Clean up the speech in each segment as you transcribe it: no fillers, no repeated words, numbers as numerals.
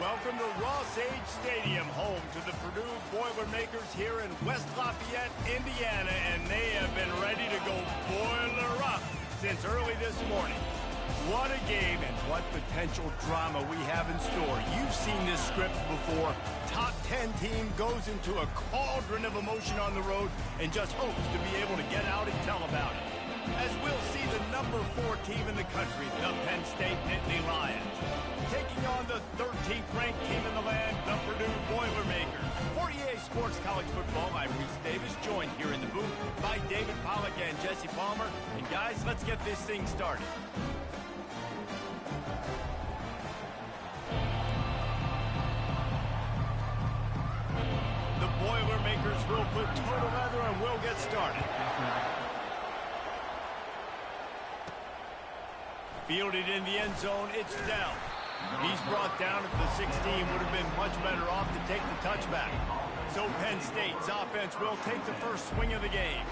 Welcome to Ross-Age Stadium, home to the Purdue Boilermakers here in West Lafayette, Indiana, and they have been ready to go boiler up since early this morning. What a game and what potential drama we have in store. You've seen this script before. Top 10 team goes into a cauldron of emotion on the road and just hopes to be able to get out and tell about it. As we'll see the number 4 team in the country, the Penn State Nittany Lions, taking on the 13th ranked team in the land, the Purdue Boilermakers. For EA Sports College Football, I'm Reese Davis, joined here in the booth by David Pollack and Jesse Palmer. And guys, let's get this thing started. The Boilermakers will put total leather and we'll get started. Fielded in the end zone, it's down. He's brought down at the 16, would have been much better off to take the touchback. So Penn State's offense will take the first swing of the game.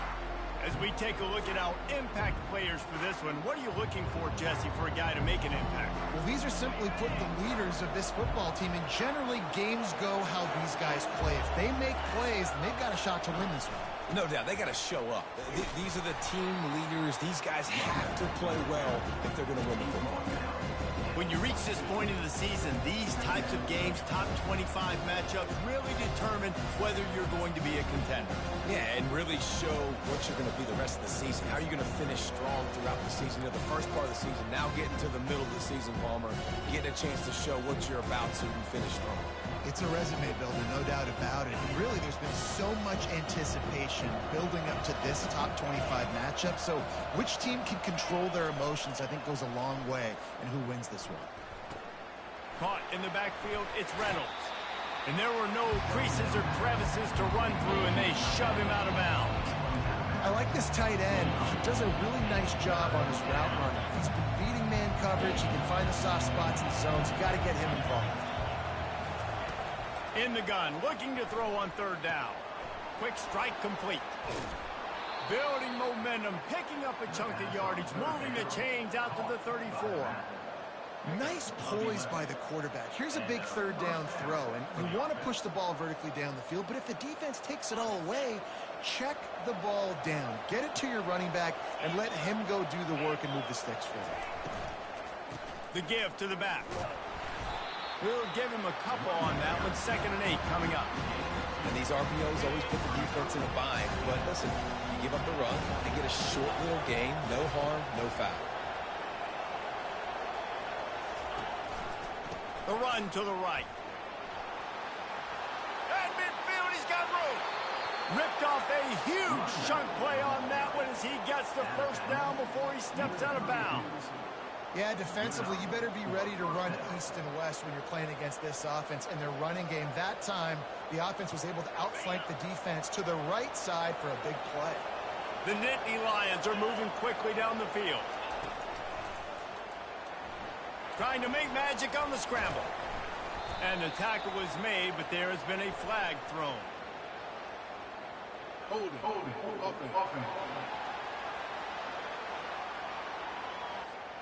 As we take a look at our impact players for this one, what are you looking for, Jesse, for a guy to make an impact? Well, these are simply put the leaders of this football team, and generally games go how these guys play. If they make plays, then they've got a shot to win this one. No doubt, they got to show up. These are the team leaders. These guys have to play well if they're going to win the football game. When you reach this point in the season, these types of games, top 25 matchups, really determine whether you're going to be a contender. Yeah, and really show what you're going to be the rest of the season. How are you going to finish strong throughout the season? You know, the first part of the season, now getting to the middle of the season, Palmer, getting a chance to show what you're about so you can finish strong. It's a resume builder, no doubt about it. And really, there's been so much anticipation building up to this top 25 matchup. So which team can control their emotions, I think, goes a long way in who wins this one. Caught in the backfield, it's Reynolds. And there were no creases or crevices to run through, and they shove him out of bounds. I like this tight end. He does a really nice job on his route running. He's been beating man coverage. He can find the soft spots in the zones. You got to get him involved. In the gun, looking to throw on third down. Quick strike complete. Building momentum, picking up a chunk of yardage, moving the chains out to the 34. Nice poise by the quarterback. Here's a big third down throw, and you want to push the ball vertically down the field, but if the defense takes it all away, check the ball down. Get it to your running back and let him go do the work and move the sticks for you. The give to the back. We'll give him a couple on that one. 2nd and 8 coming up. And these RPOs always put the defense in a bind. But listen, you give up the run, they get a short little gain, no harm, no foul. The run to the right. At midfield, he's got room. Ripped off a huge chunk play on that one as he gets the first down before he steps out of bounds. Yeah, defensively, you better be ready to run east and west when you're playing against this offense in their running game. That time, the offense was able to outflank the defense to the right side for a big play. The Nittany Lions are moving quickly down the field. Trying to make magic on the scramble. And the tackle was made, but there has been a flag thrown. Hold it.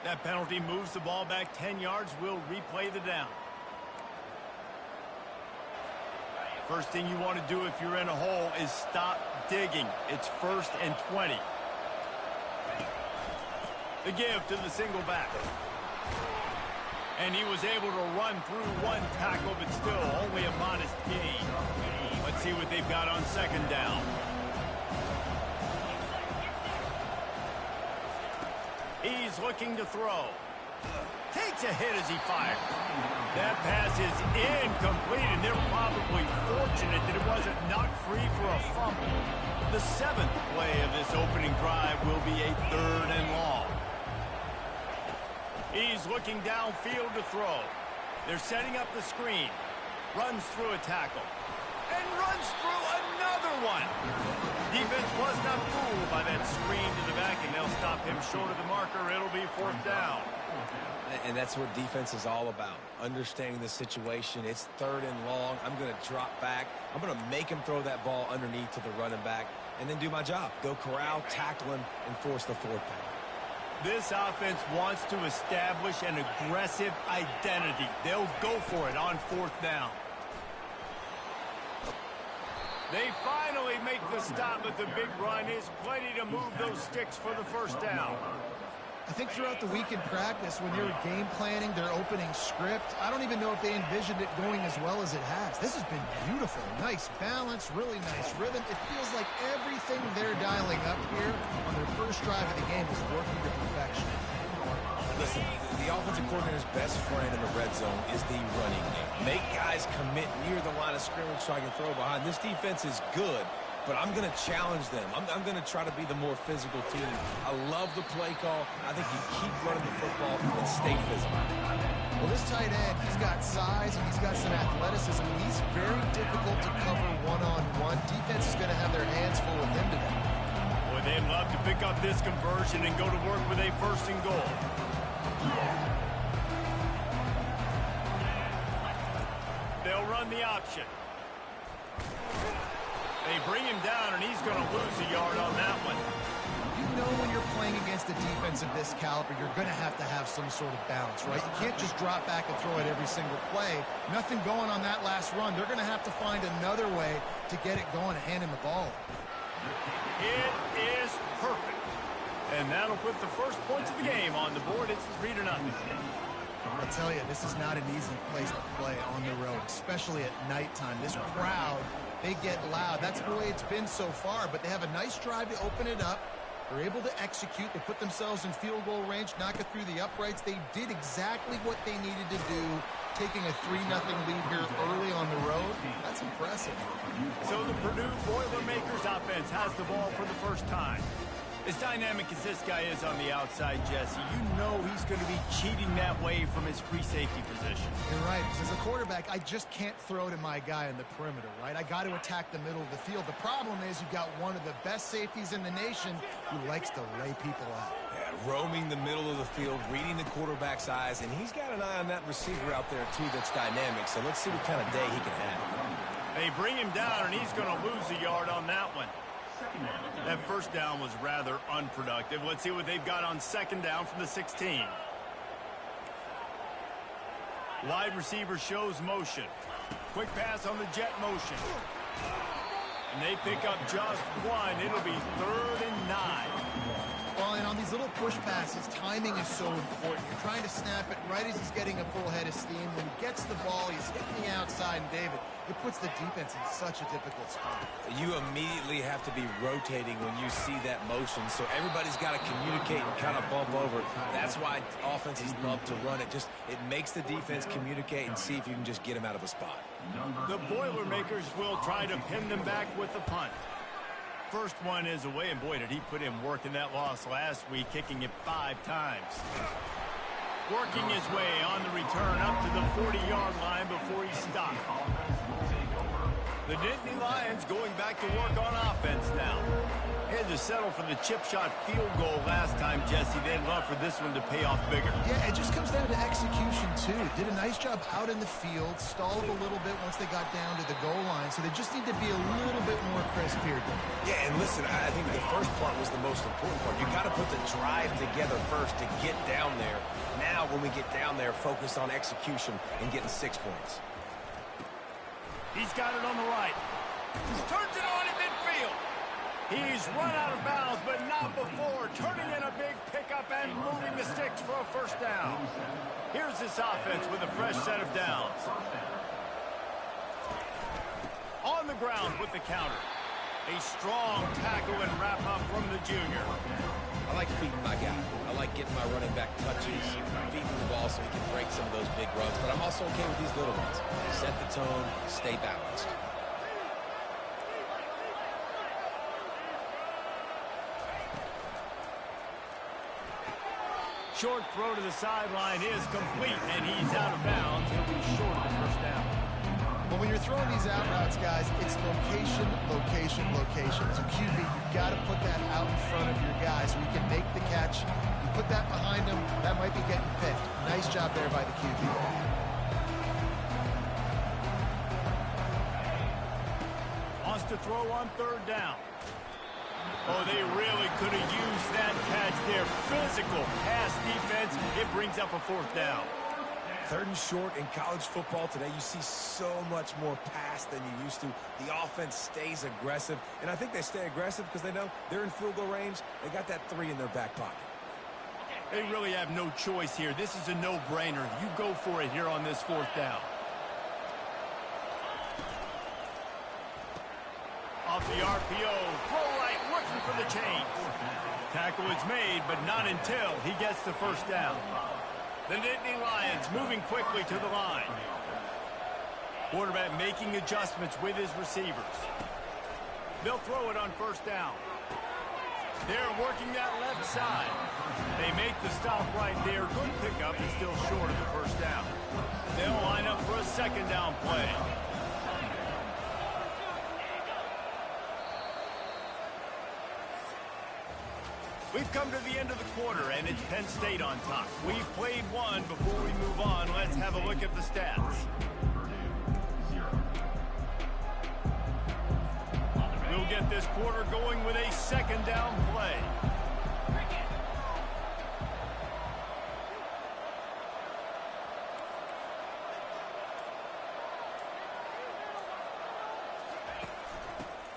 That penalty moves the ball back 10 yards. We'll replay the down. First thing you want to do if you're in a hole is stop digging. It's 1st and 20. The give to the single back. And he was able to run through one tackle, but still only a modest gain. Let's see what they've got on 2nd down. He's looking to throw. Takes a hit as he fired. That pass is incomplete, and they're probably fortunate that it wasn't knocked free for a fumble. The 7th play of this opening drive will be a 3rd and long. He's looking downfield to throw. They're setting up the screen. Runs through a tackle. And runs through another one. Defense was not fooled by that screen to the back, and they'll stop him short of the marker. It'll be 4th down. And that's what defense is all about, understanding the situation. It's 3rd and long. I'm going to drop back. I'm going to make him throw that ball underneath to the running back and then do my job. Go corral, tackle him, and force the 4th down. This offense wants to establish an aggressive identity. They'll go for it on 4th down. They finally make the stop, but the big run is plenty to move those sticks for the 1st down. I think throughout the week in practice, when they were game planning their opening script, I don't even know if they envisioned it going as well as it has. This has been beautiful. Nice balance, really nice rhythm. It feels like everything they're dialing up here on their first drive of the game is working to perfection. Listen, the offensive coordinator's best friend in the red zone is the running game. Make guys commit near the line of scrimmage so I can throw behind. This defense is good, but I'm going to challenge them. I'm going to try to be the more physical team. I love the play call. I think you keep running the football and stay physical. Well, this tight end, he's got size and he's got some athleticism. He's very difficult to cover one-on-one. Defense is going to have their hands full with him today. Boy, they'd love to pick up this conversion and go to work with a 1st and goal. They'll run the option. They bring him down, and he's going to lose a yard on that one. You know when you're playing against a defense of this caliber, you're going to have some sort of balance, right? You can't just drop back and throw it every single play. Nothing going on that last run. They're going to have to find another way to get it going and hand him the ball. It is perfect. And that'll put the first points of the game on the board. It's 3-0. I'll tell you, this is not an easy place to play on the road, especially at nighttime. This crowd, they get loud. That's the way it's been so far, but they have a nice drive to open it up. They're able to execute. They put themselves in field goal range, knock it through the uprights. They did exactly what they needed to do, taking a 3-0 lead here early on the road. That's impressive. So the Purdue Boilermakers offense has the ball for the first time. As dynamic as this guy is on the outside, Jesse, you know he's going to be cheating that way from his free safety position. You're right, because as a quarterback, I just can't throw to my guy in the perimeter, right? I got to attack the middle of the field. The problem is you've got one of the best safeties in the nation who likes to lay people out. Yeah, roaming the middle of the field, reading the quarterback's eyes, and he's got an eye on that receiver out there, too, that's dynamic. So let's see what kind of day he can have. They bring him down, and he's going to lose a yard on that one. That 1st down was rather unproductive. Let's see what they've got on 2nd down from the 16. Wide receiver shows motion. Quick pass on the jet motion. And they pick up just one. It'll be 3rd and 9. Well, and on these little push passes, timing is so important. You're trying to snap it right as he's getting a full head of steam. When he gets the ball, he's hitting the outside, and David, it puts the defense in such a difficult spot. You immediately have to be rotating when you see that motion, so everybody's got to communicate and kind of bump over. That's why offenses love to run it. It makes the defense communicate and see if you can just get them out of a spot. The Boilermakers will try to pin them back with the punt. First one is away, and boy, did he put in work in that loss last week, kicking it 5 times. Working his way on the return up to the 40-yard line before he stopped. The Nittany Lions going back to work on offense now. Had to settle for the chip shot field goal last time, Jesse. They'd love for this one to pay off bigger. Yeah, it just comes down to execution, too. Did a nice job out in the field, stalled a little bit once they got down to the goal line, so they just need to be a little bit more crisp here. Yeah, and listen, I think the first part was the most important part. You got to put the drive together first to get down there. Now, when we get down there, focus on execution and getting 6 points. He's got it on the right. Turns it on in midfield. He's run out of bounds, but not before. Turning in a big pickup and moving the sticks for a 1st down. Here's this offense with a fresh set of downs. On the ground with the counter. A strong tackle and wrap up from the junior. I like feeding my guy. I like getting my running back touches, feeding the ball so he can break some of those big runs. But I'm also okay with these little ones. Set the tone, stay balanced. Short throw to the sideline is complete, and he's out of bounds. He'll be short of the 1st down. Well, when you're throwing these out routes, guys, it's location, location, location. As a QB, you've got to put that out in front of your guys so you can make the catch. You put that behind them, that might be getting picked. Nice job there by the QB. Wants to throw on 3rd down. Oh, they really could have used that catch there. their physical pass defense, it brings up a fourth down. 3rd and short in college football today. You see so much more pass than you used to. The offense stays aggressive, and I think they stay aggressive because they know they're in field goal range. They got that 3 in their back pocket. They really have no choice here. This is a no-brainer. You go for it here on this 4th down. Off the RPO, throw right, looking for the change. Tackle is made, but not until he gets the 1st down. The Nittany Lions moving quickly to the line. Quarterback making adjustments with his receivers. They'll throw it on 1st down. They're working that left side. They make the stop right there. Good pickup and still short of the 1st down. They'll line up for a 2nd down play. We've come to the end of the quarter, and it's Penn State on top. We've played one. Before we move on, let's have a look at the stats. We'll get this quarter going with a 2nd down play.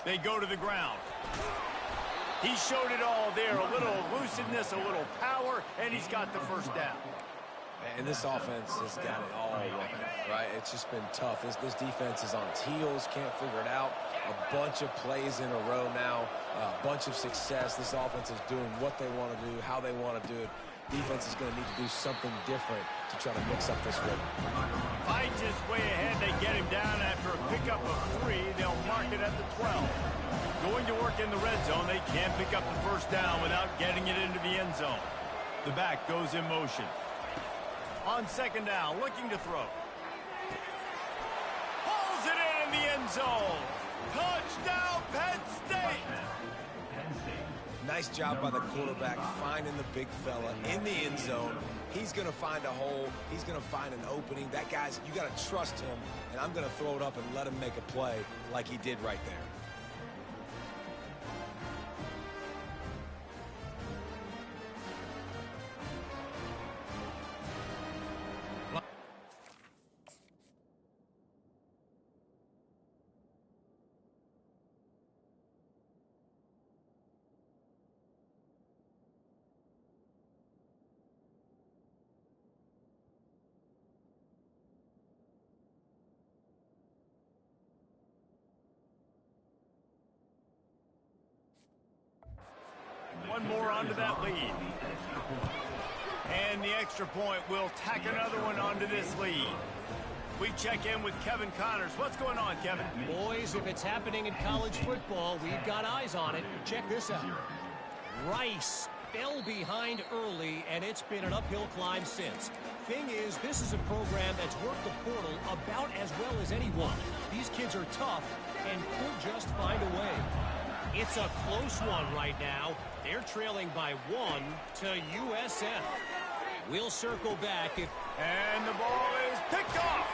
They go to the ground. He showed it all there, a little elusiveness, a little power, and he's got the 1st down. And this offense has got it all right? It's just been tough. This defense is on its heels, can't figure it out. A bunch of plays in a row now, a bunch of success. This offense is doing what they want to do, how they want to do it. Defense is going to need to do something different to try to mix up this rate. Fights his way ahead. They get him down after a pickup of 3. They'll mark it at the 12. Going to work in the red zone. They can't pick up the 1st down without getting it into the end zone. The back goes in motion. On 2nd down, looking to throw. Pulls it in the end zone. Touchdown, Penn State! Nice job by the quarterback finding the big fella in the end zone. He's going to find a hole. He's going to find an opening. That guy's, you got to trust him, and I'm going to throw it up and let him make a play like he did right there. One more onto that lead. And the extra point will tack another one onto this lead. We check in with Kevin Connors. What's going on, Kevin? Boys, if it's happening in college football, we've got eyes on it. Check this out. Rice fell behind early, and it's been an uphill climb since. Thing is, this is a program that's worked the portal about as well as anyone. These kids are tough and could just find a way. It's a close one right now. They're trailing by 1 to USF. We'll circle back if... And the ball is picked off.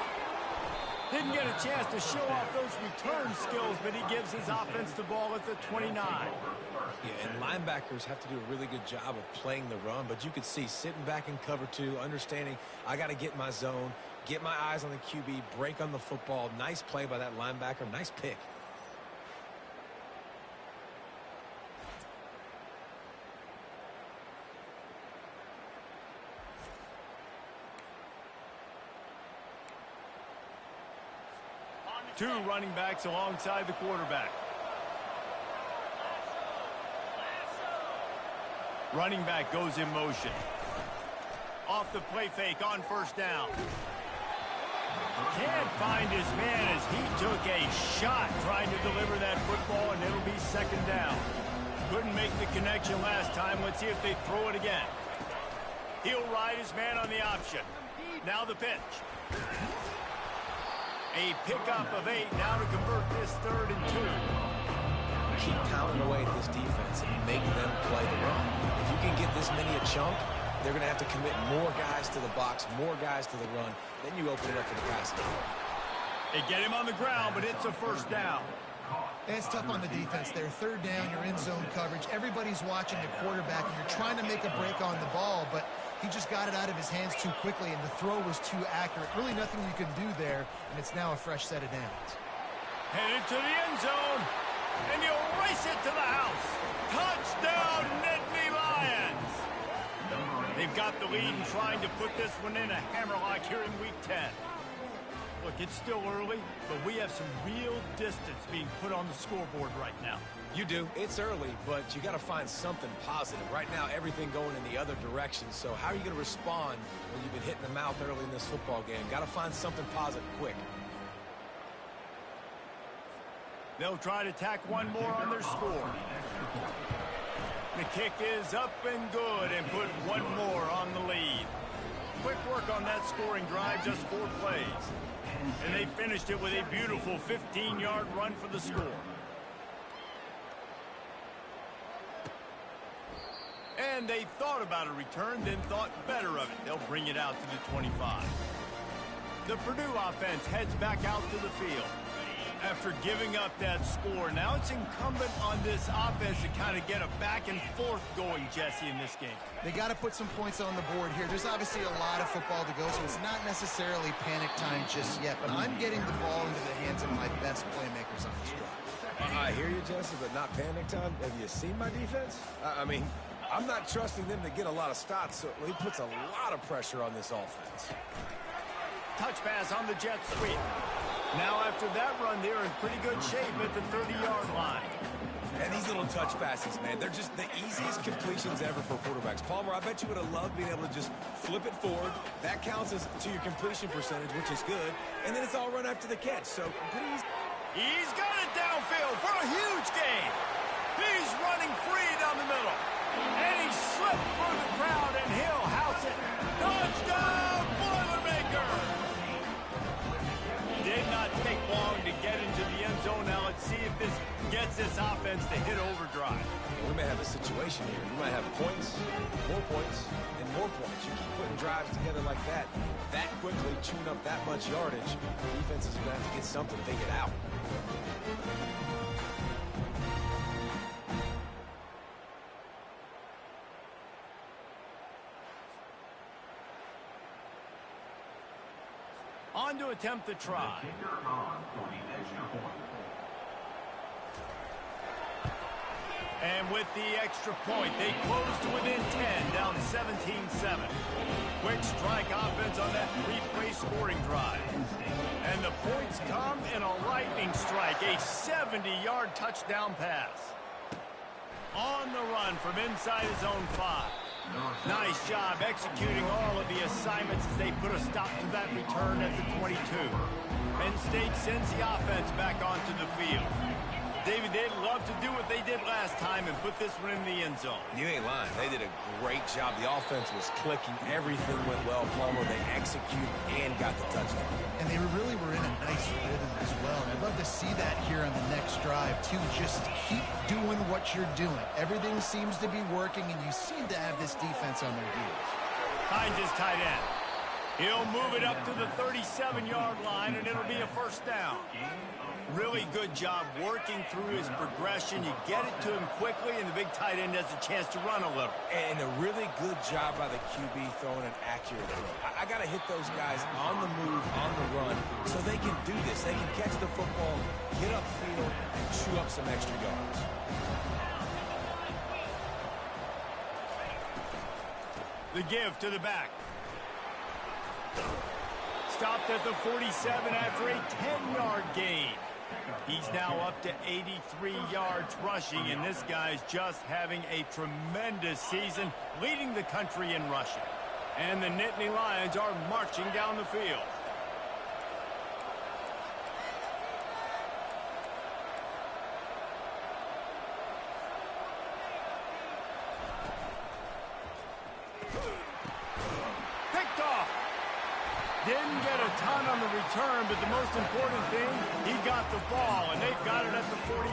Didn't get a chance to show off those return skills, but he gives his offense the ball at the 29. Yeah, and linebackers have to do a really good job of playing the run, but you could see sitting back in cover 2, understanding I got to get in my zone, get my eyes on the QB, break on the football. Nice play by that linebacker. Nice pick. Two running backs alongside the quarterback. Running back goes in motion. Off the play fake on 1st down. Can't find his man as he took a shot trying to deliver that football, and it'll be 2nd down. Couldn't make the connection last time. Let's see if they throw it again. He'll ride his man on the option. Now the pitch. A pickup of 8 now to convert this 3rd and 2. Keep pounding away at this defense and make them play the run. If you can get this many a chunk, they're going to have to commit more guys to the box, more guys to the run. Then you open it up for the passing. They get him on the ground, but it's a 1st down. It's tough on the defense there. Third down, you're in zone coverage. Everybody's watching the quarterback, and you're trying to make a break on the ball, but he just got it out of his hands too quickly, and the throw was too accurate. Really nothing you can do there, and it's now a fresh set of downs. Headed to the end zone, and you'll race it to the house. Touchdown, Nittany Lions! They've got the lead and trying to put this one in a hammerlock here in Week 10. Look, it's still early, but we have some real distance being put on the scoreboard right now. You do. It's early, but you got to find something positive. Right now, everything going in the other direction. So how are you going to respond when you've been hit in the mouth early in this football game? Got to find something positive quick. They'll try to tack one more on their score. The kick is up and good and put one more on the lead. Quick work on that scoring drive, just 4 plays. And they finished it with a beautiful 15-yard run for the score. And they thought about a return, then thought better of it. They'll bring it out to the 25. The Purdue offense heads back out to the field. After giving up that score, now it's incumbent on this offense to kind of get a back and forth going, Jesse, in this game. They got to put some points on the board here. There's obviously a lot of football to go, so it's not necessarily panic time just yet, but I'm getting the ball into the hands of my best playmakers on this drive. I hear you, Jesse, but not panic time. Have you seen my defense? I mean, I'm not trusting them to get a lot of stops, so he puts a lot of pressure on this offense. Touch pass on the jet sweep. Now after that run, they're in pretty good shape at the 30-yard line. And these little touch passes, man, they're just the easiest completions ever for quarterbacks. Palmer, I bet you would have loved being able to just flip it forward. That counts as to your completion percentage, which is good. And then it's all run after the catch, so please. He's got it downfield for a huge gain. He's running free down the middle. And he slipped through the crowd, and he'll house it. Touchdown, Boilermakers! Did not take long to get into the end zone. Now let's see if this gets this offense to hit overdrive. We may have a situation here. We might have points, and more points. You keep putting drives together like that quickly, chewing up that much yardage, defense is going to have to get something figured out. On to attempt the try. And with the extra point, they close to within 10, down 17-7. Quick strike offense on that 3-play scoring drive. And the points come in a lightning strike, a 70-yard touchdown pass. On the run from inside his own 5. Nice job executing all of the assignments as they put a stop to that return at the 22. Penn State sends the offense back onto the field. David, they'd love to do what they did last time and put this one in the end zone. You ain't lying. They did a great job. The offense was clicking. Everything went well. Palmer, they executed and got the touchdown. And they really were in a nice rhythm as well. And I'd love to see that here on the next drive, too. Just keep doing what you're doing. Everything seems to be working, and you seem to have this defense on their heels. Hines is tight end. He'll move it up to the 37-yard line, and it'll be a first down. Really good job working through his progression. You get it to him quickly, and the big tight end has a chance to run a little. And a really good job by the QB throwing an accurate throw. I got to hit those guys on the move, on the run, so they can do this. They can catch the football, get upfield, and chew up some extra yards. The give to the back. Stopped at the 47 after a 10-yard gain. He's now up to 83 yards rushing, and this guy's just having a tremendous season, leading the country in rushing. And the Nittany Lions are marching down the field. Picked off. Didn't get a ton on the return, but the most important thing, he got the ball, and they've got it at the 48.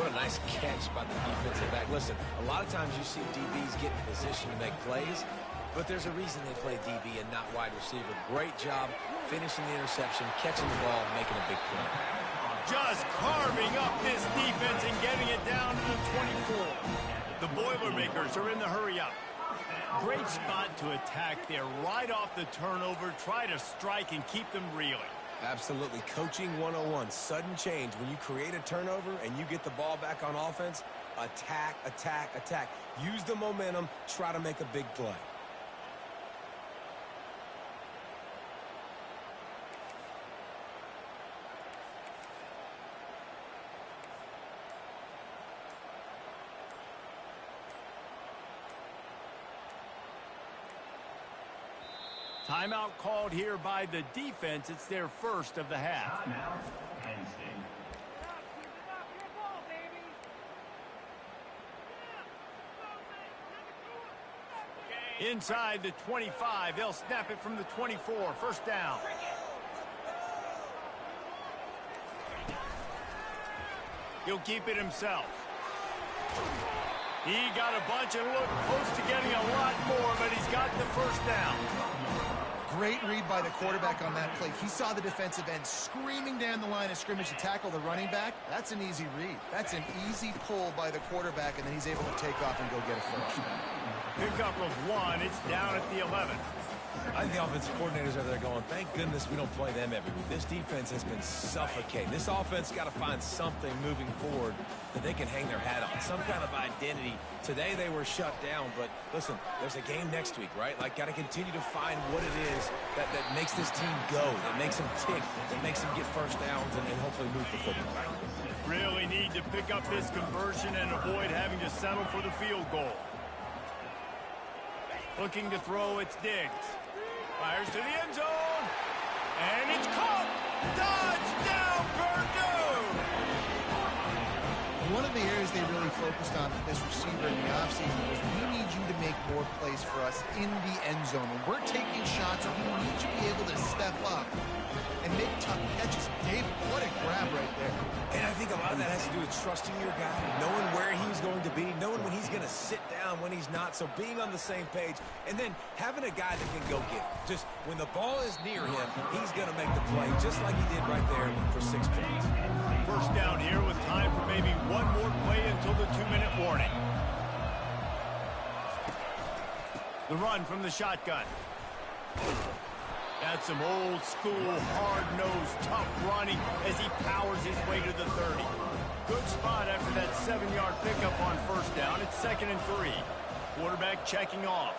What a nice catch by the defensive back. Listen, a lot of times you see DBs get in position to make plays, but there's a reason they play DB and not wide receiver. Great job finishing the interception, catching the ball, making a big play. just carving up this defense and getting it down to the 24. The Boilermakers are in the hurry up. Great spot to attack there right off the turnover. Try to strike and keep them reeling. Absolutely. Coaching 101. Sudden change. When you create a turnover and you get the ball back on offense, attack, attack, attack. Use the momentum. Try to make a big play. Timeout called here by the defense. It's their first of the half. Inside the 25, they'll snap it from the 24. First down. He'll keep it himself. He got a bunch and looked close to getting a lot more, but he's got the first down. Great read by the quarterback on that play. He saw the defensive end screaming down the line of scrimmage to tackle the running back. That's an easy read. That's an easy pull by the quarterback, and then he's able to take off and go get a first. Pickup of one. It's down at the 11. I think the offensive coordinators are there going, thank goodness we don't play them every week. This defense has been suffocating. This offense got to find something moving forward that they can hang their hat on, some kind of identity. Today they were shut down, but listen, there's a game next week, right? Like, got to continue to find what it is that makes this team go, that makes them tick, that makes them get first downs and hopefully move the football. Really need to pick up this conversion and avoid having to settle for the field goal. Looking to throw, it's Diggs. Fires to the end zone. And it's caught. Touchdown, Purdue! One of the areas they really focused on with this receiver in the offseason was, we need you to make more plays for us in the end zone. When we're taking shots, we need you to be able to step up and make tough catches. David, what a grab right there. And I think a lot of that has to do with trusting your guy, knowing where he's going to be, knowing when he's going to sit down, when he's not, so being on the same page, and then having a guy that can go get it. Just when the ball is near him, he's going to make the play, just like he did right there for 6 points. First down here with time for maybe one more play until the 2-minute warning. The run from the shotgun. That's some old-school, hard-nosed, tough running as he powers his way to the 30. Good spot after that 7-yard pickup on first down. It's 2nd and 3. Quarterback checking off.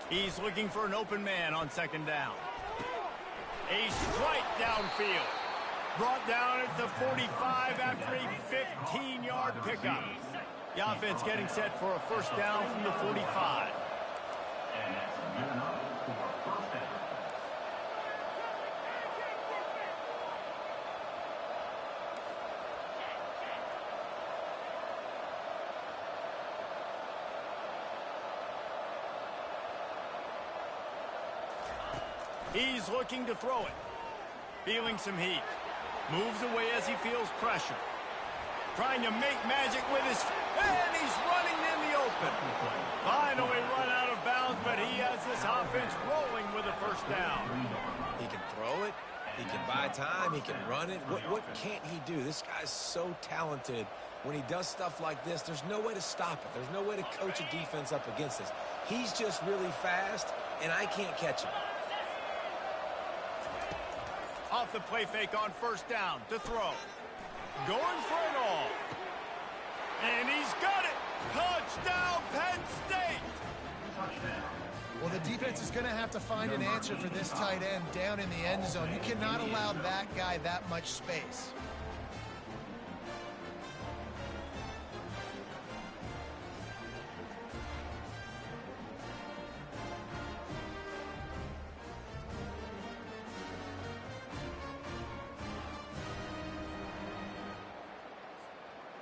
He's looking for an open man on 2nd down. A strike downfield. Brought down at the 45 after a 15-yard pickup. The offense getting set for a first down from the 45. He's looking to throw it. Feeling some heat. Moves away as he feels pressure. Trying to make magic with his... And he's running in the open. Finally run out of bounds, but he has this offense rolling with a first down. He can throw it. He can buy time. He can run it. What can't he do? This guy's so talented. When he does stuff like this, there's no way to stop it. There's no way to coach a defense up against this. He's just really fast, and I can't catch him. Off the play fake on first down to throw. Going for it all. And he's got it. Touchdown, Penn State. Well, the defense is going to have to find an answer for this tight end down in the end zone. You cannot allow that guy that much space.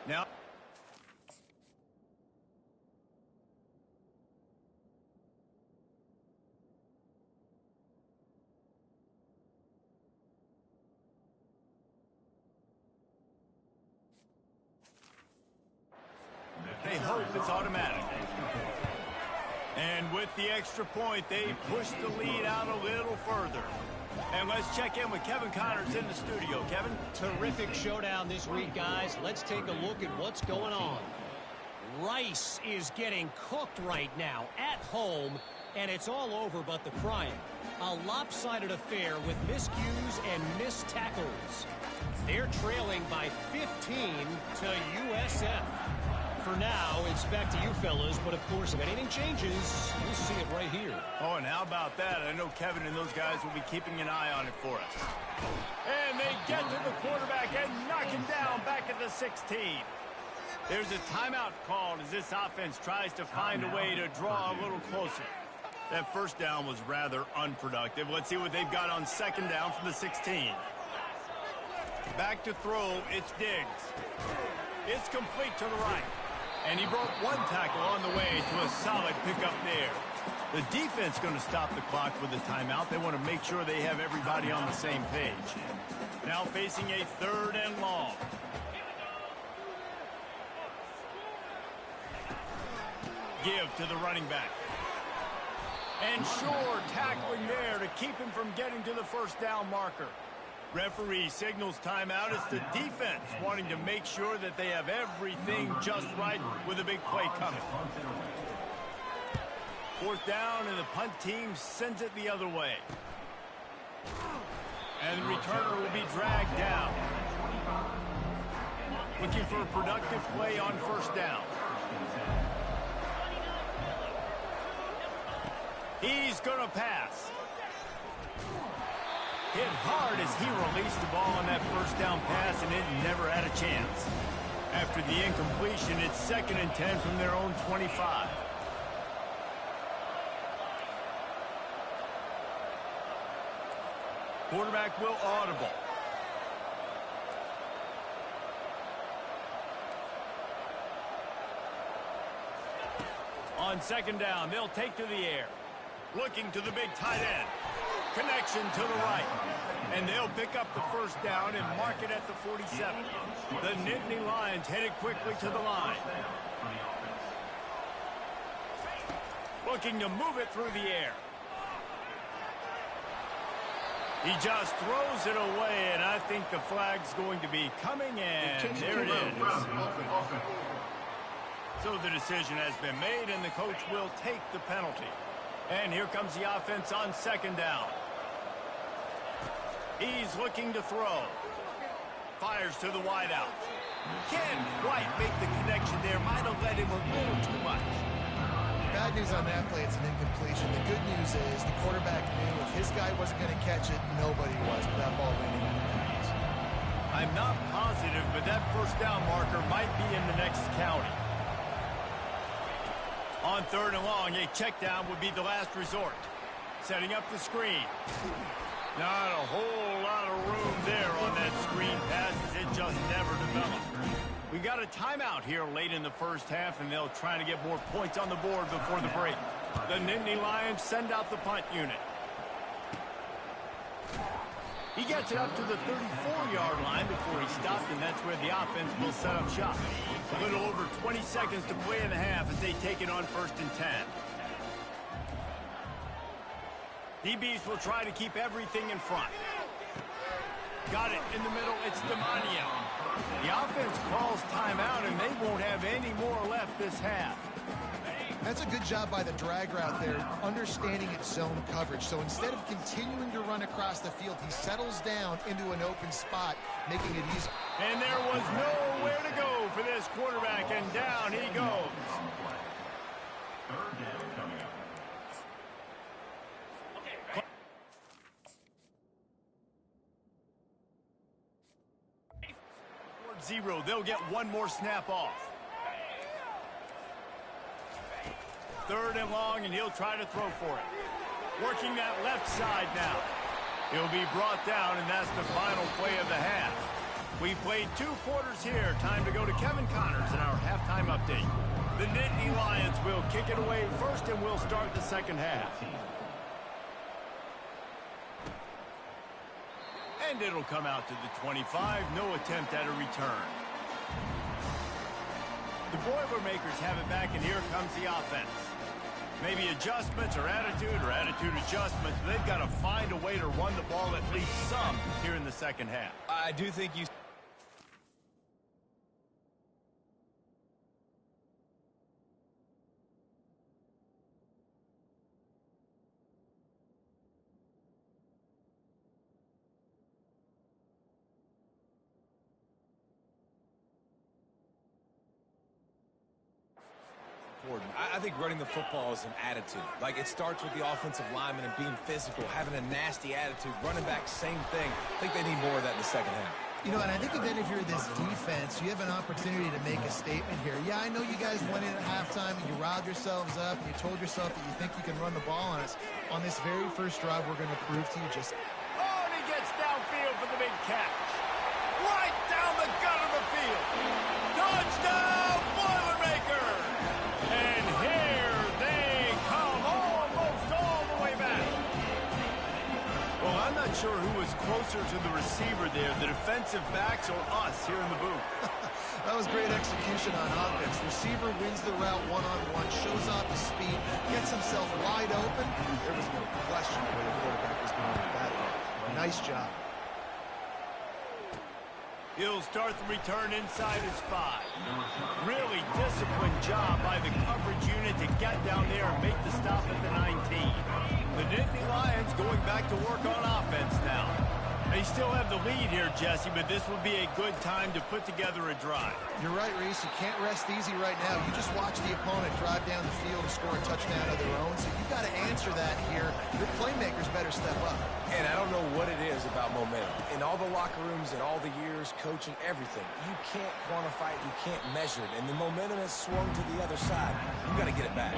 Now hope it's automatic. And with the extra point, they push the lead out a little further. And let's check in with Kevin Connors in the studio. Kevin? Terrific showdown this week, guys. Let's take a look at what's going on. Rice is getting cooked right now at home, and it's all over but the crying. A lopsided affair with miscues and missed tackles. They're trailing by 15 to USF. For now, it's back to you fellas, but of course, if anything changes, we'll see it right here. Oh, and how about that? I know Kevin and those guys will be keeping an eye on it for us. And they get to the quarterback and knock him down back at the 16. There's a timeout called as this offense tries to find a way to draw a little closer. That first down was rather unproductive. Let's see what they've got on second down from the 16. Back to throw, it's Diggs. It's complete to the right. And he broke one tackle on the way to a solid pickup there. The defense going to stop the clock with a timeout. They want to make sure they have everybody on the same page. Now facing a 3rd and long. Give to the running back. And sure, tackling there to keep him from getting to the first down marker. Referee signals timeout. It's the defense wanting to make sure that they have everything just right with a big play coming. 4th down, and the punt team sends it the other way. And the returner will be dragged down. Looking for a productive play on 1st down. He's going to pass. Hit hard as he released the ball on that 1st down pass, and it never had a chance. After the incompletion, it's 2nd and 10 from their own 25. Quarterback will audible. On 2nd down, they'll take to the air. Looking to the big tight end. Connection to the right. And they'll pick up the 1st down and mark it at the 47. The Nittany Lions headed quickly to the line. Looking to move it through the air. He just throws it away, and I think the flag's going to be coming, and there it is. So the decision has been made, and the coach will take the penalty. And here comes the offense on 2nd down. He's looking to throw. Fires to the wideout. Can't quite make the connection there. Might have let him a little too much. Bad news on that play, it's an incompletion. The good news is the quarterback knew if his guy wasn't going to catch it, nobody was with that ball landing on the bounds. I'm not positive, but that 1st down marker might be in the next county. On 3rd and long, a check down would be the last resort. Setting up the screen. Not a whole lot of room there on that screen pass as it just never developed. We got a timeout here late in the 1st half, and they'll try to get more points on the board before the break. The Nittany Lions send out the punt unit. He gets it up to the 34-yard line before he stopped, and that's where the offense will set up shop. A little over 20 seconds to play in the half as they take it on 1st and 10. DBs will try to keep everything in front. Got it in the middle. It's DeMonio. The offense calls timeout, and they won't have any more left this half. That's a good job by the drag route there, understanding its zone coverage. So instead of continuing to run across the field, he settles down into an open spot, making it easy. And there was nowhere to go for this quarterback, and down he goes. Zero. They'll get one more snap off. 3rd and long, and he'll try to throw for it. Working that left side now. He'll be brought down, and that's the final play of the half. We played 2 quarters here. Time to go to Kevin Connors in our halftime update. The Nittany Lions will kick it away first, and we'll start the 2nd half. And it'll come out to the 25. No attempt at a return. The Boilermakers have it back, and here comes the offense. Maybe adjustments or attitude adjustments. But they've got to find a way to run the ball at least some here in the second half. I do think you... I think running the football is an attitude. Like, it starts with the offensive lineman and being physical, having a nasty attitude. Running back, same thing. I think they need more of that in the second half. You know, and I think then if you're this defense, you have an opportunity to make a statement here. Yeah, I know you guys went in at halftime and you riled yourselves up and you told yourself that you think you can run the ball on us. On this very first drive, we're going to prove to you just... Oh, and he gets downfield for the big catch. Right down the gut of the field. Touchdown, Boilermakers! And here they come, almost all the way back. Well, I'm not sure who was closer to the receiver there, the defensive backs or us here in the booth. That was great execution on offense. Receiver wins the route one-on-one, shows off his speed, gets himself wide open. There was no question where the quarterback was going with that one. Nice job. He'll start the return inside his 5. Really disciplined job by the coverage unit to get down there and make the stop at the 19. The Nittany Lions going back to work on offense now. They still have the lead here, Jesse, but this would be a good time to put together a drive. You're right, Reese. You can't rest easy right now. You just watch the opponent drive down the field and score a touchdown of their own, so you've got to answer that here. Your playmakers better step up. And I don't know what it is about momentum. In all the locker rooms and all the years, coaching, everything, you can't quantify it, you can't measure it. And the momentum has swung to the other side. You've got to get it back.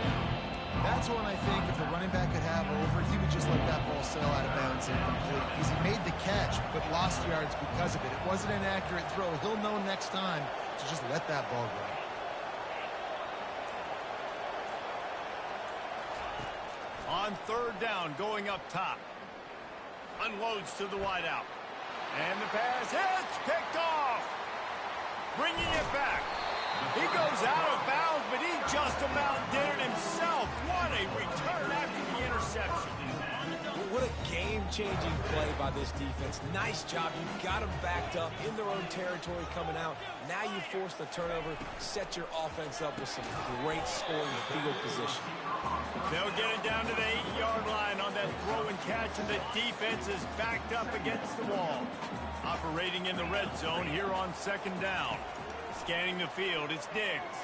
That's one I think if the running back could have over, he would just let that ball sail out of bounds incomplete. Because he made the catch, but lost yards because of it. It wasn't an accurate throw. He'll know next time to just let that ball go. On third down, going up top. Unloads to the wideout. And the pass hits, picked off. Bringing it back. He goes out of bounds, but he just about did it himself. What a return after the interception. What a game-changing play by this defense. Nice job. You got them backed up in their own territory coming out. Now you force the turnover, set your offense up with some great scoring field position. They'll get it down to the 8-yard line on that throw and catch, and the defense is backed up against the wall. Operating in the red zone here on second down. Scanning the field, it's Diggs.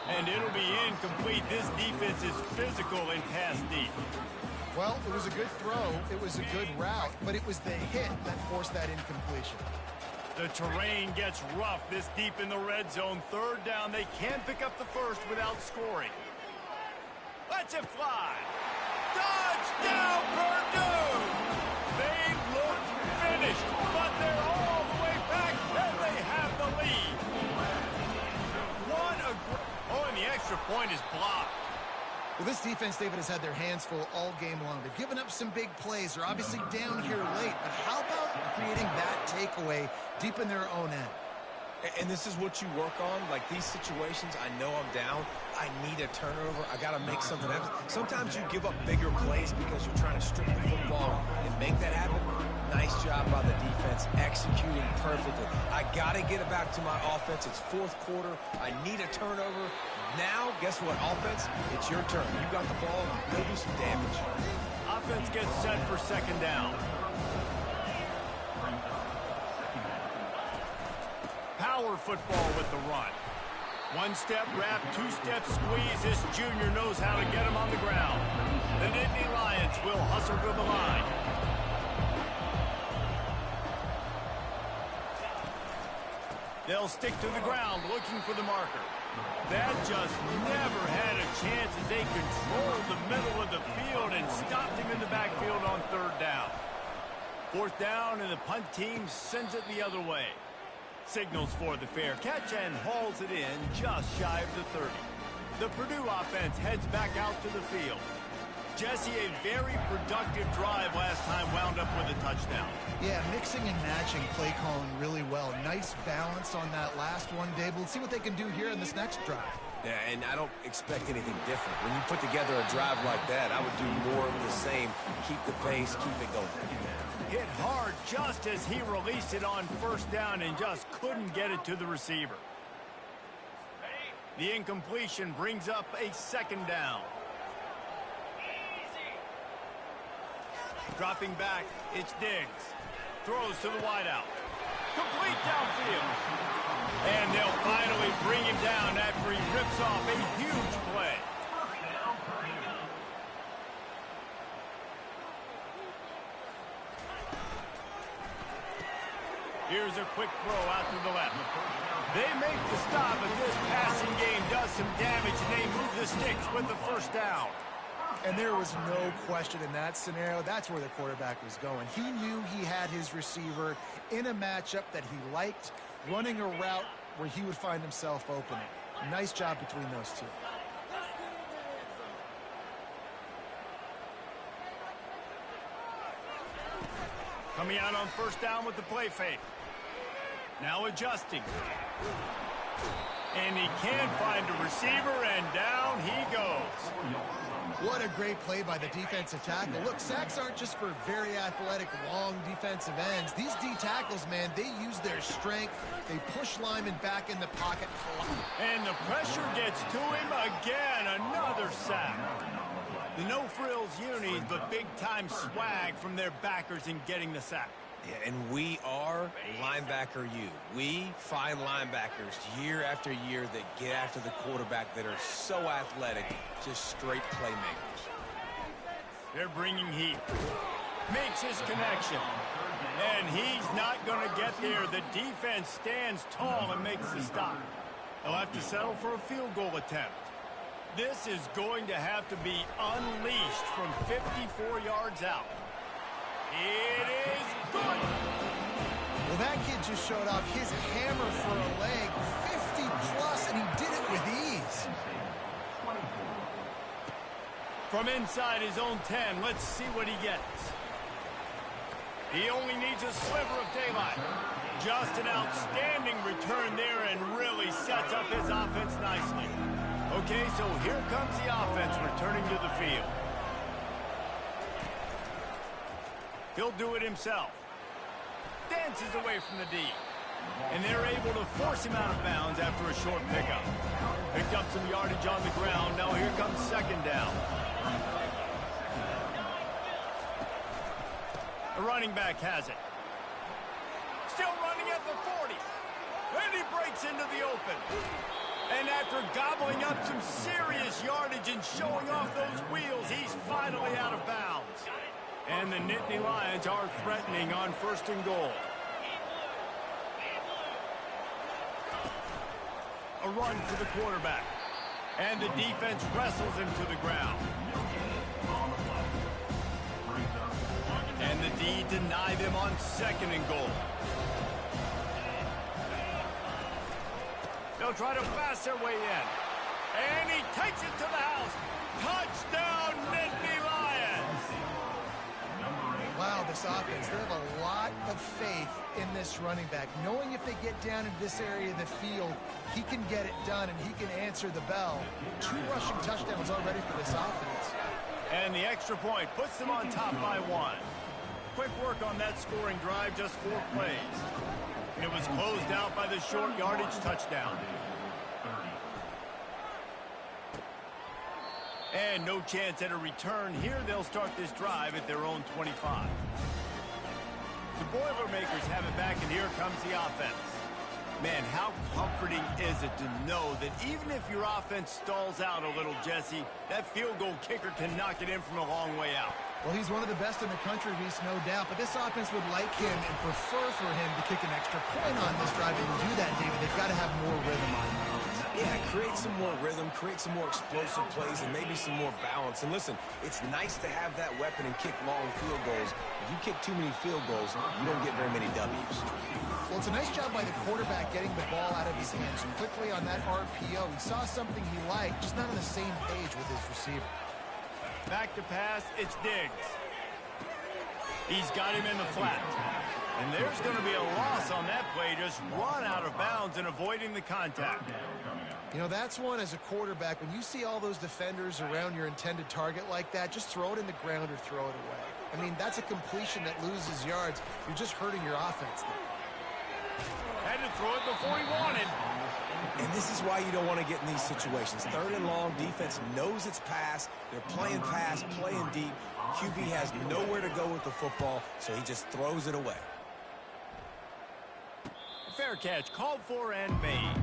And it'll be incomplete. This defense is physical and pass deep. Well, it was a good throw, it was a good route, but it was the hit that forced that incompletion. The terrain gets rough this deep in the red zone. Third down, they can pick up the first without scoring. Let's it fly. Touchdown, Purdue! They look finished, but they're all the way back, and they have the lead. What a great... Oh, and the extra point is blocked. Well, this defense, David, has had their hands full all game long. They've given up some big plays. They're obviously down here late, but how about creating that takeaway deep in their own end? And this is what you work on. Like these situations, I know I'm down. I need a turnover. I got to make something happen. Sometimes you give up bigger plays because you're trying to strip the football and make that happen. Nice job by the defense, executing perfectly. I got to get it back to my offense. It's fourth quarter. I need a turnover. Now, guess what, offense? It's your turn. You got the ball. Go do some damage. Offense gets set for second down. Power football with the run. One-step wrap, two-step squeeze. This junior knows how to get him on the ground. The Nittany Lions will hustle to the line. They'll stick to the ground looking for the marker. That just never had a chance as they controlled the middle of the field and stopped him in the backfield on third down. Fourth down, and the punt team sends it the other way. Signals for the fair catch and hauls it in just shy of the 30. The Purdue offense heads back out to the field. Jesse, a very productive drive last time wound up with a touchdown. Yeah, mixing and matching play calling really well. Nice balance on that last one, Dave. We'll see what they can do here in this next drive. Yeah, and I don't expect anything different. When you put together a drive like that, I would do more of the same. Keep the pace, keep it going. Hit hard just as he released it on first down and just couldn't get it to the receiver. The incompletion brings up a second down. Dropping back, it's Diggs. Throws to the wideout. Complete downfield. And they'll finally bring him down after he rips off a huge play. Here's a quick throw out to the left. They make the stop, but this passing game does some damage, and they move the sticks with the first down. And there was no question in that scenario. That's where the quarterback was going. He knew he had his receiver in a matchup that he liked, running a route where he would find himself opening. Nice job between those two. Coming out on first down with the play fake. Now adjusting. And he can't find a receiver, and down he goes. What a great play by the defensive tackle. Look, sacks aren't just for very athletic, long defensive ends. These D tackles, man, they use their strength. They push linemen back in the pocket. And the pressure gets to him again. Another sack. The no-frills unis, but big-time swag from their backers in getting the sack. Yeah, and we are linebacker U. We find linebackers year after year that get after the quarterback that are so athletic, just straight playmakers. They're bringing heat. Makes his connection. And he's not going to get there. The defense stands tall and makes the stop. They'll have to settle for a field goal attempt. This is going to have to be unleashed from 54 yards out. It is good. Well, that kid just showed off his hammer for a leg, 50-plus, and he did it with ease. From inside his own 10, let's see what he gets. He only needs a sliver of daylight. Just an outstanding return there and really sets up his offense nicely. Okay, so here comes the offense returning to the field. He'll do it himself. Dances away from the D. And they're able to force him out of bounds after a short pickup. Picked up some yardage on the ground. Now here comes second down. The running back has it. Still running at the 40. And he breaks into the open. And after gobbling up some serious yardage and showing off those wheels, he's finally out of bounds. And the Nittany Lions are threatening on first and goal. A run for the quarterback. And the defense wrestles him to the ground. And the D deny them on second and goal. They'll try to pass their way in. And he takes it to the house. Touchdown, Nittany Lions! Wow, this offense, they have a lot of faith in this running back. Knowing if they get down into this area of the field, he can get it done and he can answer the bell. 2 rushing touchdowns already for this offense. And the extra point puts them on top by 1. Quick work on that scoring drive, just 4 plays. And it was closed out by the short yardage touchdown. And no chance at a return. Here they'll start this drive at their own 25. The Boilermakers have it back, and here comes the offense. Man, how comforting is it to know that even if your offense stalls out a little, Jesse, that field goal kicker can knock it in from a long way out. Well, he's one of the best in the country, Reese, no doubt. But this offense would like him and prefer for him to kick an extra point on this drive. And to do that, David, they've got to have more rhythm on it. Yeah, create some more rhythm, create some more explosive plays, and maybe some more balance. And listen, it's nice to have that weapon and kick long field goals. If you kick too many field goals, you don't get very many W's. Well, it's a nice job by the quarterback getting the ball out of his hands quickly on that RPO. He saw something he liked, just not on the same page with his receiver. Back to pass, it's Diggs. He's got him in the flat. And there's going to be a loss on that play. Just run out of bounds and avoiding the contact. You know, that's one as a quarterback. When you see all those defenders around your intended target like that, just throw it in the ground or throw it away. I mean, that's a completion that loses yards. You're just hurting your offense there. Had to throw it before he wanted. And this is why you don't want to get in these situations. Third and long, defense knows it's pass. They're playing pass, playing deep. QB has nowhere to go with the football, so he just throws it away. Fair catch, called for and made.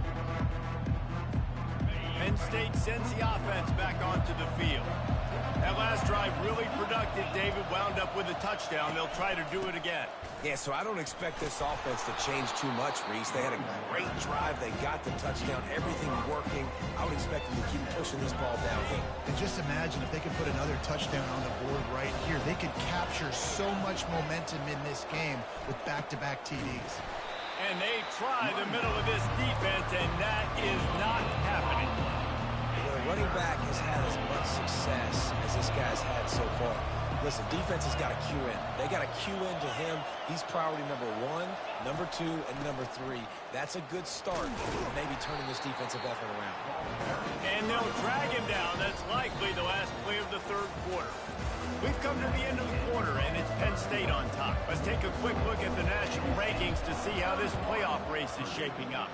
Penn State sends the offense back onto the field. That last drive really productive. David wound up with a touchdown. They'll try to do it again. Yeah, so I don't expect this offense to change too much, Reese. They had a great drive. They got the touchdown. Everything working. I would expect them to keep pushing this ball downhill. And just imagine if they could put another touchdown on the board right here. They could capture so much momentum in this game with back-to-back TDs. And they try the middle of this defense, and that is not happening. When a running back has had as much success as this guy's had so far, listen, defense has got to cue in. They got to cue into him. He's priority number 1, number 2, and number 3. That's a good start, maybe turning this defensive effort around. And they'll drag him down. That's likely the last play of the third quarter. We've come to the end of the quarter, and it's Penn State on top. Let's take a quick look at the national rankings to see how this playoff race is shaping up.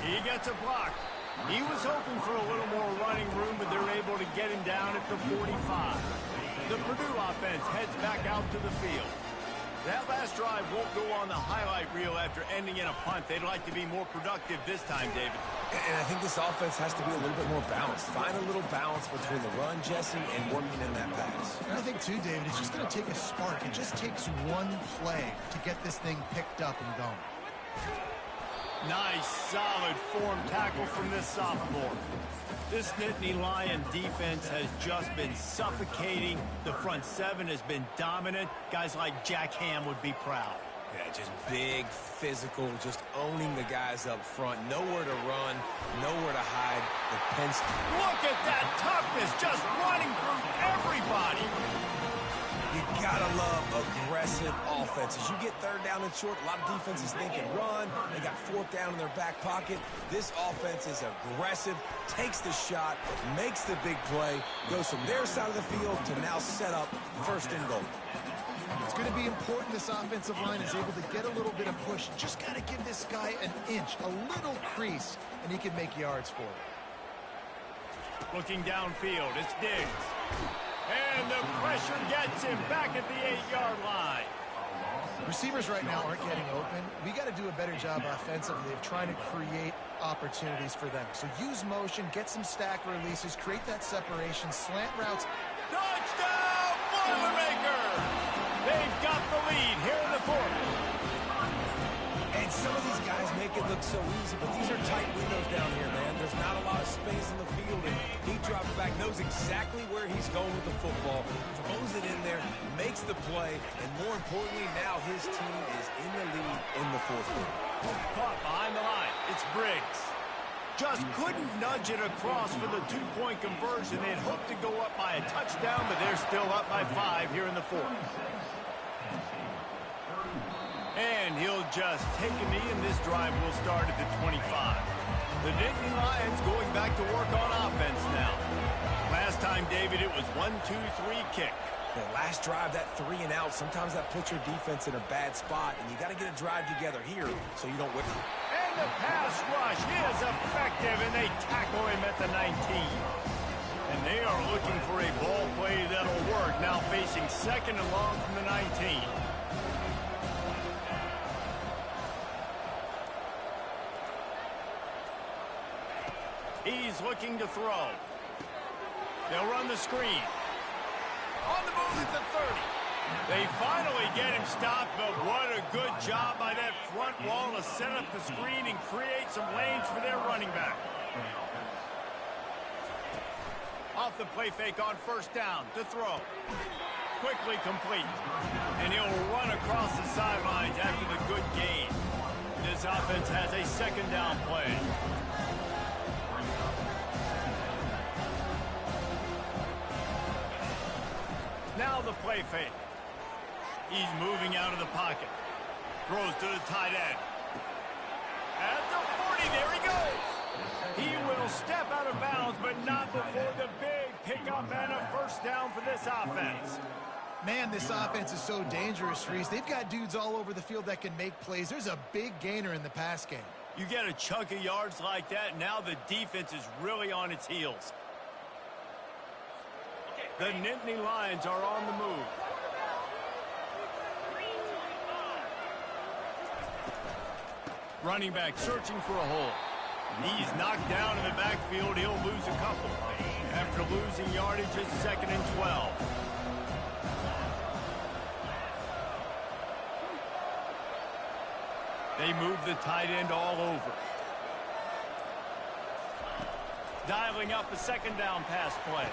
He gets a block. He was hoping for a little more running room, but they're able to get him down at the 45. The Purdue offense heads back out to the field. That last drive won't go on the highlight reel after ending in a punt. They'd like to be more productive this time, David. And I think this offense has to be a little bit more balanced. Find a little balance between the run, Jesse, and working in that pass. And I think, too, David, it's just going to take a spark. It just takes one play to get this thing picked up and going. Nice, solid form tackle from this sophomore. This Nittany Lion defense has just been suffocating. The front seven has been dominant. Guys like Jack Ham would be proud. Yeah, just big, physical, just owning the guys up front. Nowhere to run, nowhere to hide. The Penn State. Look at that toughness, just running through everybody. You gotta love aggressive offenses. You get third down and short, a lot of defenses thinking run. They got fourth down in their back pocket. This offense is aggressive, takes the shot, makes the big play, goes from their side of the field to now set up first and goal. It's going to be important this offensive line is able to get a little bit of push. Just got to give this guy an inch, a little crease, and he can make yards for it. Looking downfield, it's Diggs. And the pressure gets him back at the 8-yard line. Receivers right now aren't getting open. We got to do a better job offensively of trying to create opportunities for them. So use motion, get some stack releases, create that separation, slant routes. Touchdown, Boilermaker! They've got the lead here in the fourth. And some of these guys make it look so easy, but these are tight windows down here, man. There's not a lot of space in the field, and he drops back, knows exactly where he's going with the football, throws it in there, makes the play, and more importantly, now his team is in the lead in the fourth quarter. Caught behind the line. It's Briggs. Just couldn't nudge it across for the two-point conversion. They'd hoped to go up by a touchdown, but they're still up by 5 here in the fourth. And he'll just take a knee, and this drive will start at the 25. The Nittany Lions going back to work on offense now. Last time, David, it was 1-2-3 kick. The last drive, that 3 and out, sometimes that puts your defense in a bad spot, and you got to get a drive together here so you don't whip it. And the pass rush is effective, and they tackle him at the 19. And they are looking for a ball play that'll work, now facing second and long from the 19. He's looking to throw. They'll run the screen. On the move at the 30. They finally get him stopped, but what a good job by that front wall to set up the screen and create some lanes for their running back. Off the play fake on first down to throw. Quickly complete. And he'll run across the sidelines after the good gain. This offense has a second down play. Now the play fake. He's moving out of the pocket. Throws to the tight end. At the 40, there he goes. He will step out of bounds, but not before the big pickup and a first down for this offense. Man, this offense is so dangerous, Reese. They've got dudes all over the field that can make plays. There's a big gainer in the pass game. You get a chunk of yards like that, now the defense is really on its heels. The Nittany Lions are on the move. Running back searching for a hole. He's knocked down in the backfield. He'll lose a couple. After losing yardage, it's 2nd and 12. They move the tight end all over. Dialing up a 2nd down pass play.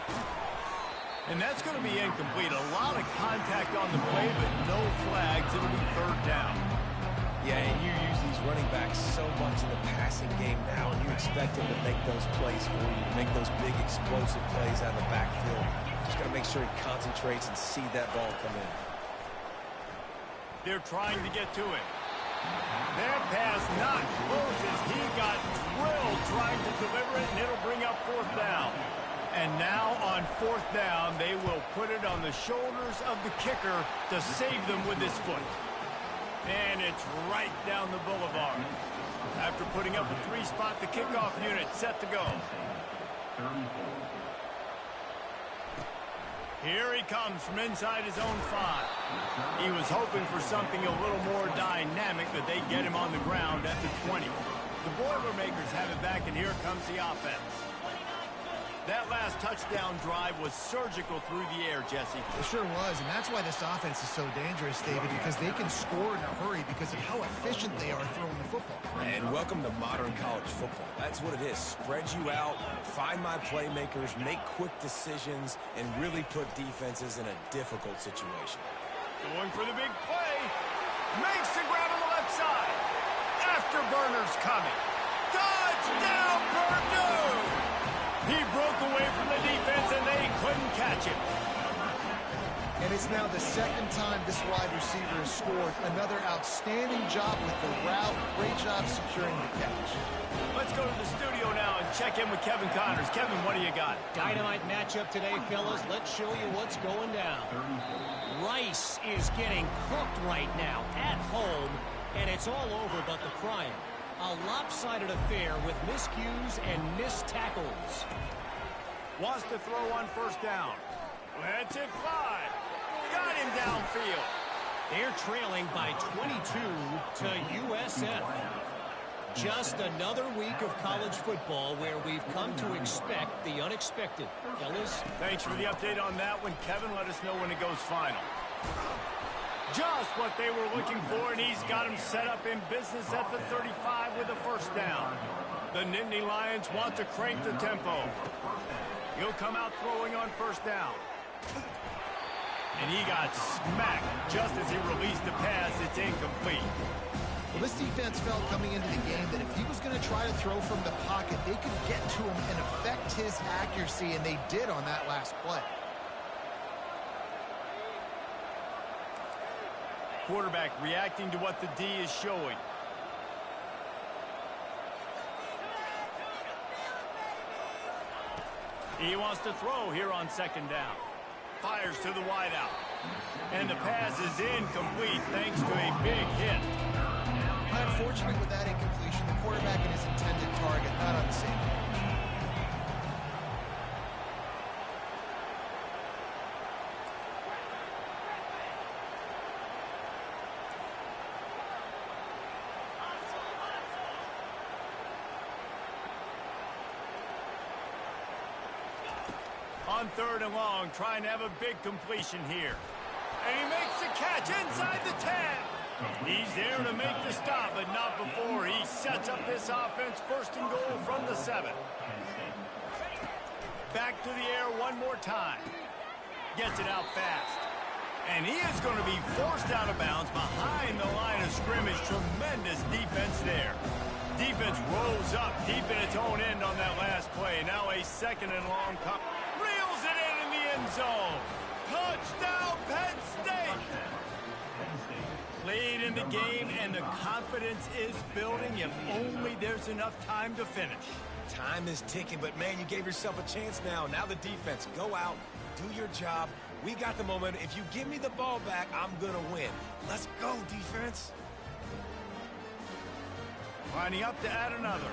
And that's going to be incomplete. A lot of contact on the play, but no flags. It'll be 3rd down. Yeah, and you use these running backs so much in the passing game now, and you expect them to make those plays for you, to make those big explosive plays out of the backfield. Just got to make sure he concentrates and see that ball come in. They're trying to get to it. That pass not close as he got drilled trying to deliver it, and it'll bring up 4th down. And now on 4th down, they will put it on the shoulders of the kicker to save them with his foot. And it's right down the boulevard. After putting up a 3-spot, the kickoff unit set to go. Here he comes from inside his own 5. He was hoping for something a little more dynamic, but they get him on the ground at the 20. The Boilermakers have it back, and here comes the offense. That last touchdown drive was surgical through the air, Jesse. It sure was, and that's why this offense is so dangerous, David, because they can score in a hurry because of how efficient they are throwing the football. And welcome to modern college football. That's what it is. Spread you out, find my playmakers, make quick decisions, and really put defenses in a difficult situation. Going for the big play. Makes the grab on the left side. Afterburner's coming. Touchdown, Purdue! He broke away from the defense, and they couldn't catch him. And it's now the 2nd time this wide receiver has scored. Another outstanding job with the route. Great job securing the catch. Let's go to the studio now and check in with Kevin Connors. Kevin, what do you got? Dynamite matchup today, fellas. Let's show you what's going down. Rice is getting cooked right now at home, and it's all over but the crying. A lopsided affair with miscues and missed tackles. Wants to throw on 1st down. Lets it fly. Got him downfield. They're trailing by 22 to USF. Just another week of college football where we've come to expect the unexpected. Fellas? Thanks for the update on that one, Kevin. Let us know when it goes final. Just what they were looking for, and he's got him set up in business at the 35 with a 1st down. The Nittany Lions want to crank the tempo. He'll come out throwing on 1st down. And he got smacked just as he released the pass. It's incomplete. Well, this defense felt coming into the game that if he was going to try to throw from the pocket, they could get to him and affect his accuracy, and they did on that last play. Quarterback reacting to what the D is showing. He wants to throw here on 2nd down. Fires to the wideout. And the pass is incomplete thanks to a big hit. Unfortunately, with that incompletion, the quarterback and his intended target not on the same page. On 3rd and long, trying to have a big completion here. And he makes the catch inside the 10. He's there to make the stop, but not before he sets up this offense 1st and goal from the 7. Back to the air one more time. Gets it out fast. And he is going to be forced out of bounds behind the line of scrimmage. Tremendous defense there. Defense rose up deep in its own end on that last play. Now a 2nd and long. Reels it in the end zone. Touchdown, Penn State! Lead in the game, and the confidence is building if only there's enough time to finish. Time is ticking, but man, you gave yourself a chance now. Now the defense, go out, do your job. We got the momentum. If you give me the ball back, I'm going to win. Let's go, defense. Lining up to add another.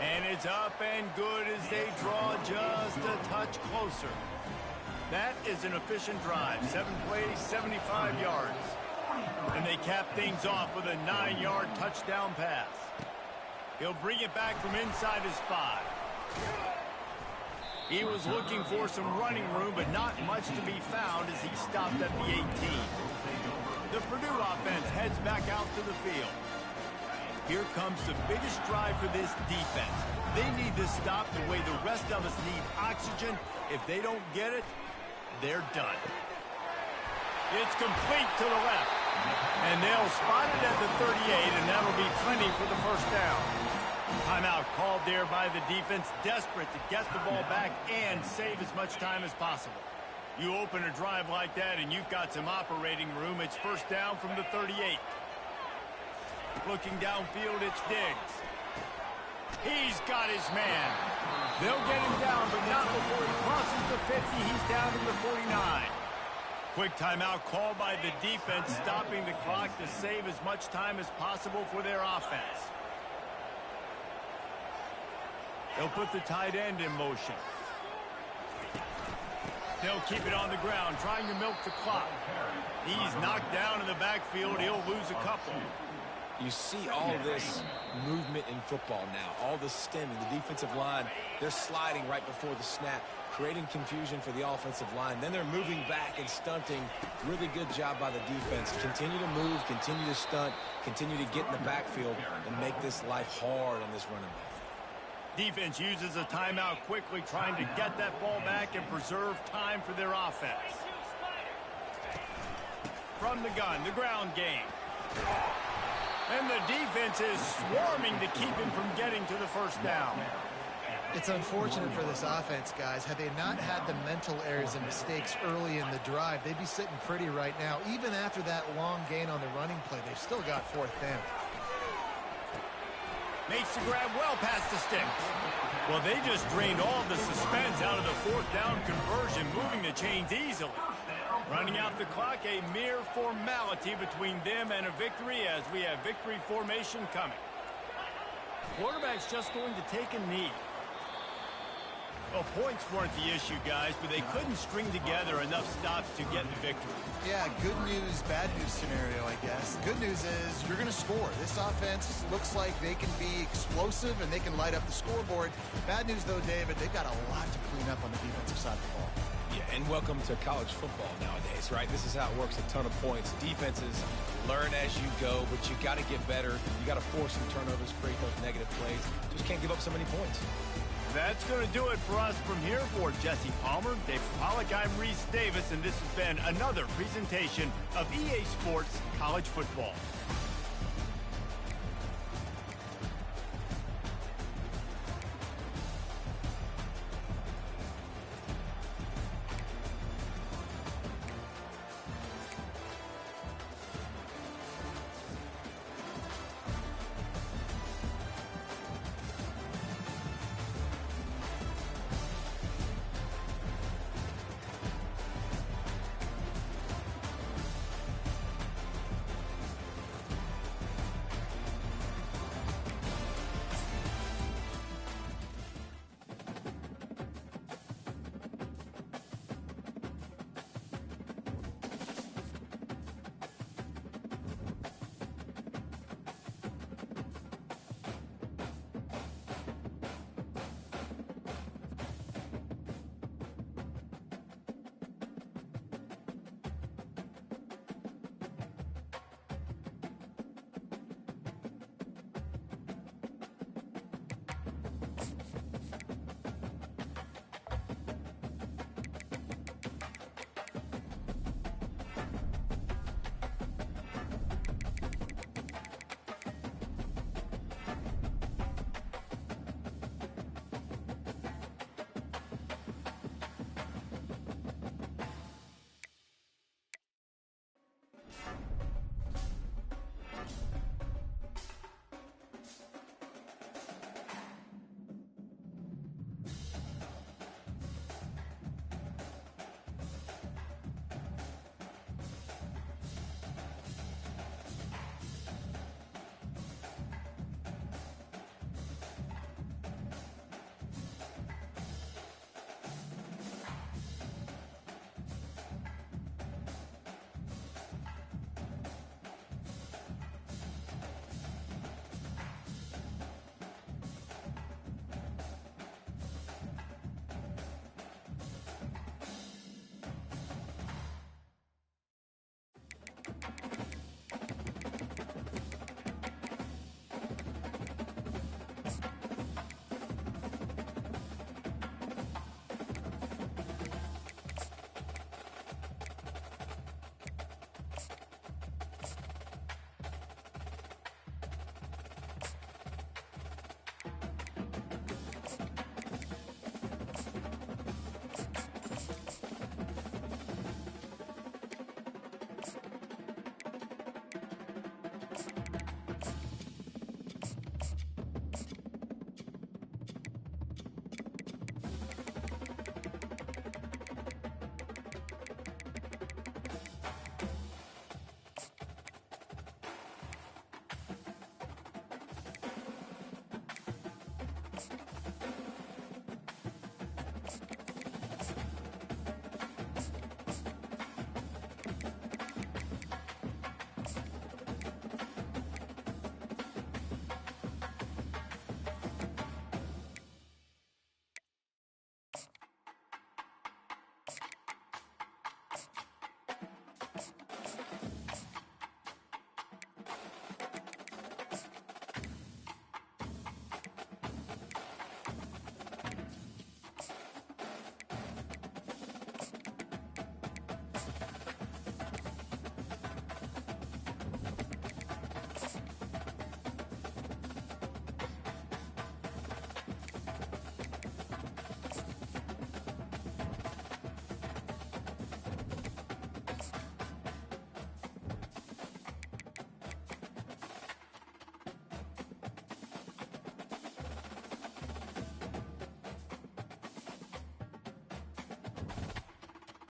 And it's up and good as they draw just a touch closer. That is an efficient drive. 7 plays, 75 yards. And they cap things off with a 9-yard touchdown pass. He'll bring it back from inside his 5. He was looking for some running room, but not much to be found as he stopped at the 18. The Purdue offense heads back out to the field. Here comes the biggest drive for this defense. They need to stop the way the rest of us need oxygen. If they don't get it, they're done. It's complete to the left. And they'll spot it at the 38, and that'll be plenty for the first down. Timeout called there by the defense, desperate to get the ball back and save as much time as possible. You open a drive like that, and you've got some operating room. It's first down from the 38. Looking downfield, it's Diggs. He's got his man. They'll get him down, but not before he crosses the 50. He's down to the 49. Quick timeout called by the defense, stopping the clock to save as much time as possible for their offense. They'll put the tight end in motion. They'll keep it on the ground, trying to milk the clock. He's knocked down in the backfield. He'll lose a couple. You see all this movement in football now, all the stemming, the defensive line, they're sliding right before the snap, creating confusion for the offensive line. Then they're moving back and stunting. Really good job by the defense. Continue to move, continue to stunt, continue to get in the backfield and make this life hard on this running back. Defense uses a timeout quickly, trying to get that ball back and preserve time for their offense. From the gun, the ground game. And the defense is swarming to keep him from getting to the first down. It's unfortunate for this offense, guys. Had they not had the mental errors and mistakes early in the drive, they'd be sitting pretty right now. Even after that long gain on the running play, they've still got fourth down. Makes the grab well past the sticks. Well, they just drained all the suspense out of the fourth down conversion, moving the chains easily. Running out the clock, a mere formality between them and a victory as we have victory formation coming. Quarterback's just going to take a knee. Well, points weren't the issue, guys, but they couldn't string together enough stops to get the victory. Yeah, good news, bad news scenario, I guess. Good news is you're going to score. This offense looks like they can be explosive and they can light up the scoreboard. Bad news, though, David, they've got a lot to clean up on the defensive side of the ball. Yeah, and welcome to college football nowadays, right? This is how it works, a ton of points. Defenses learn as you go, but you got to get better. You got to force some turnovers, create those negative plays. Just can't give up so many points. That's going to do it for us from here. For Jesse Palmer, Dave Pollock, I'm Reese Davis, and this has been another presentation of EA Sports College Football.